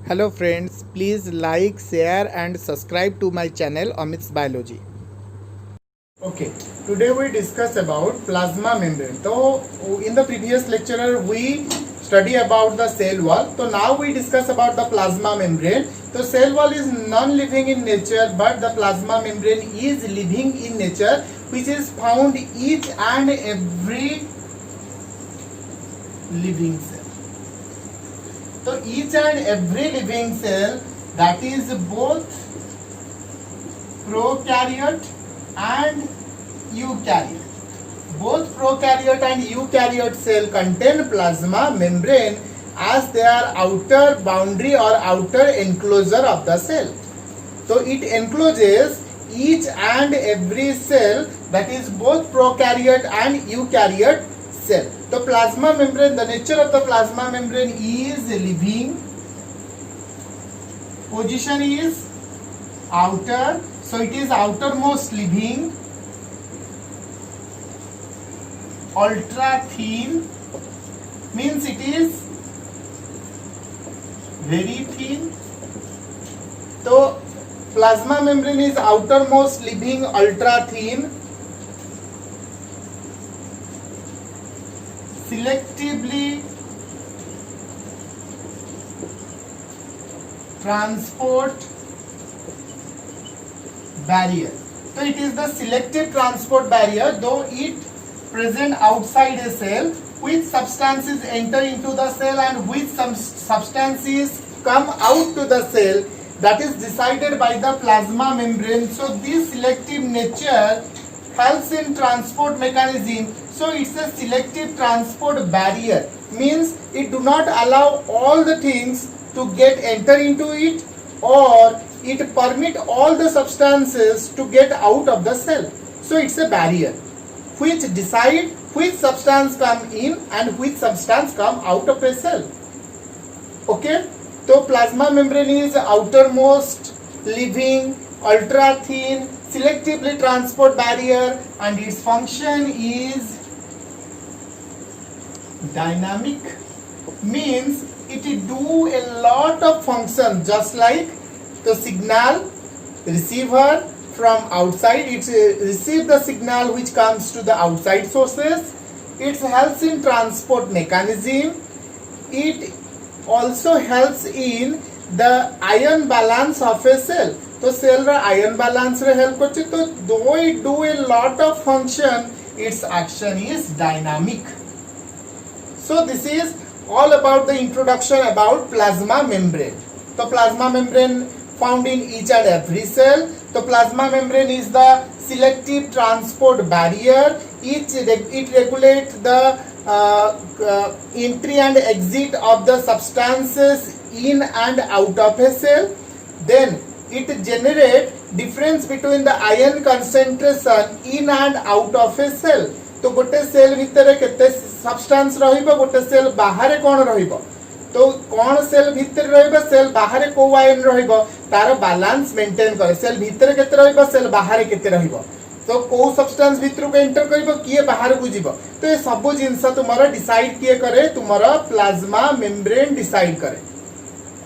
Hello friends, please like, share and subscribe to my channel Amit's Biology. Okay, today we discuss about plasma membrane. So in the previous lecture we study about the cell wall. So now we discuss about the plasma membrane. So cell wall is non-living in nature, but the plasma membrane is living in nature, which is found each and every living cell. So each and every living cell, that is both prokaryote and eukaryote. Both prokaryote and eukaryote cell contain plasma membrane as their outer boundary or outer enclosure of the cell. So it encloses each and every cell, that is both prokaryote and eukaryote cell. The plasma membrane, the nature of the plasma membrane is living. Position is outer, so it is outermost living. Ultra thin means it is very thin. So plasma membrane is outermost living, ultra thin. Selectively transport barrier. So it is the selective transport barrier, though it present outside a cell, which substances enter into the cell and which some substances come out to the cell, that is decided by the plasma membrane. So this selective nature helps in transport mechanism. So it's a selective transport barrier, means it do not allow all the things to get enter into it, or it permit all the substances to get out of the cell. So it's a barrier which decide which substance come in and which substance come out of a cell. Okay, so plasma membrane is outermost living, ultra thin, selectively transport barrier, and its function is dynamic, means it do a lot of function, just like the signal receiver from outside, it receive the signal which comes to the outside sources. It helps in transport mechanism. It also helps in the ion balance of a cell. तो cell रा ion balance रे help करते, तो though it do a lot of function, its action is dynamic. So this is all about the introduction about plasma membrane. So plasma membrane found in each and every cell. So plasma membrane is the selective transport barrier. It regulates the entry and exit of the substances in and out of a cell. Then it generates difference between the ion concentration in and out of a cell. तो गोटे cell भितर केते substance रहिबो, गोटे cell बाहर कोन रहिबो, तो cone cell भितर रहिबो, सेल बाहर को आयन रहिबो, तार बैलेंस मेंटेन करे. सेल भितर केते रहिबो, सेल बाहर केते रहिबो, तो को सब्सटेंस भितर को एंटर करिबो, किए बाहर को जीवो. तो ये सब जिंस तुमरा डिसाइड किए करे, तुमरा प्लाज्मा मेम्ब्रेन डिसाइड करे.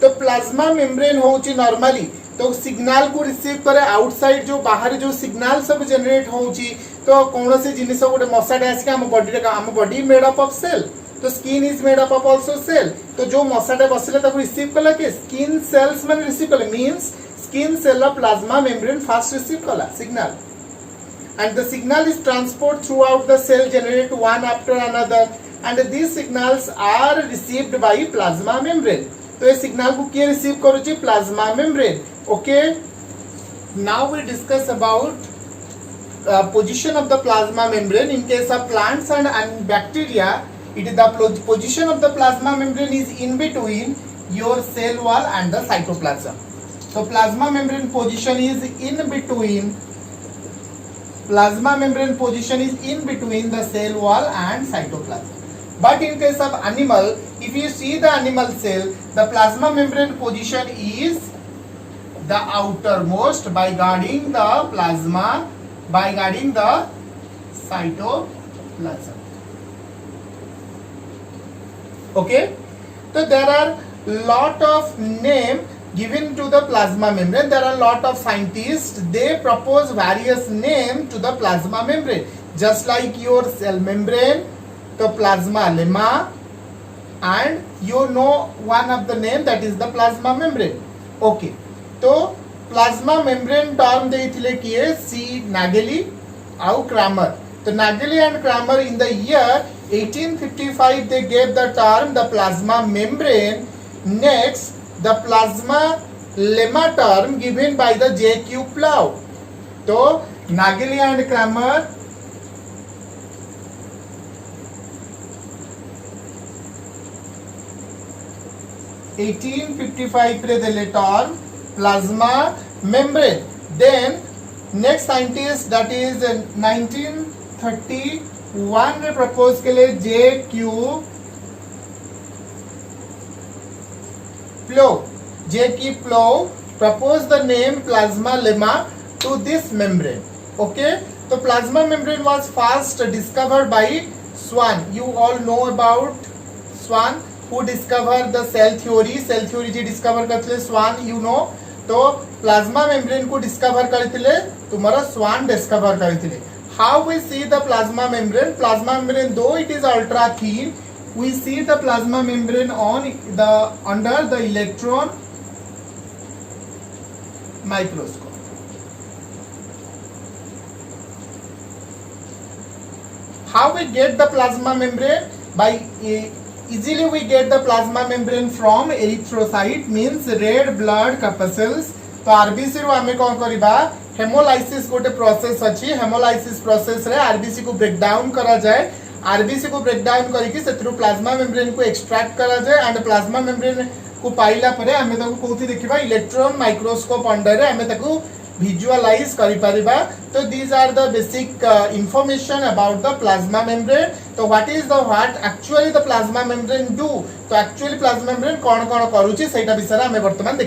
तो प्लाज्मा मेम्ब्रेन होउची नॉर्मली तो सिग्नल को रिसीव करे आउटसाइड, जो बाहर जो सिग्नल सब जनरेट होउची, तो कौन से जिनिस गोटे मशाटे आसिक आम बॉडी रे, आम body made up of cell, तो skin is made up of also cell. तो जो मशाटे बसिले ताको रिसीव कला के स्किन सेल्स माने रिसीव कले, means skin cell of plasma membrane fast receive कला signal, and the signal is transport throughout the cell, generate one after another, and these signals are received by plasma membrane. तो ये signal को किए receive करूची plasma membrane. Okay, now we discuss about position of the plasma membrane. In case of plants and bacteria, it is the position of the plasma membrane is in between your cell wall and the cytoplasm. So plasma membrane position is in between, plasma membrane position is in between the cell wall and cytoplasm. But in case of animal, if you see the animal cell, the plasma membrane position is the outermost by guarding the plasma, by guarding the cytoplasm. Okay, so there are lot of name given to the plasma membrane. There are lot of scientists, they propose various name to the plasma membrane, just like your cell membrane, the plasma lemma, and you know one of the name, that is the plasma membrane. Okay, तो plasma membrane term देइथिले किए सी नागेली आउ Cramer. तो नागेली and Kramer in the year 1855 they gave the term the plasma membrane. Next, the plasma lemma term given by the J.Q. Plow. तो नागेली and Kramer 1855 pre dele term plasma membrane. Then next scientist, that is 1931 ने propose के लिए J.Q. Plow. J.Q. Plow proposed the name plasma lemma to this membrane. Okay, so plasma membrane was first discovered by Swan. You all know about Swan, who discovered the cell theory. Cell theory ji discover करते Swan, you know. तो plasma membrane को discover करथिले तुम्हारा स्वान discover करथिले. How we see the plasma membrane? Plasma membrane, though it is ultra thin, we see the plasma membrane on the under the electron microscope. How we get the plasma membrane? By easily we get the plasma membrane from erythrocyte, means red blood corpuscles. तो RBC रो आमे कोन करिबा, haemolysis गोटे process अछि. Haemolysis process रे RBC को break down करा जाए. RBC को ब्रेक डाउन करिकि सेथरु प्लाज्मा मेम्ब्रेन को एक्सट्रैक्ट करा जाए. एंड प्लाज्मा मेम्ब्रेन को पाइला परे आमे ताको कोथि देखिबा, इलेक्ट्रॉन माइक्रोस्कोप अंडर रे आमे ताको visualize करि परिबा. तो these are the basic information about the plasma membrane. तो what actually the plasma membrane do? तो actually plasma membrane कोन कोन करूची सेटा विषय रे आमे वर्तमान देखि.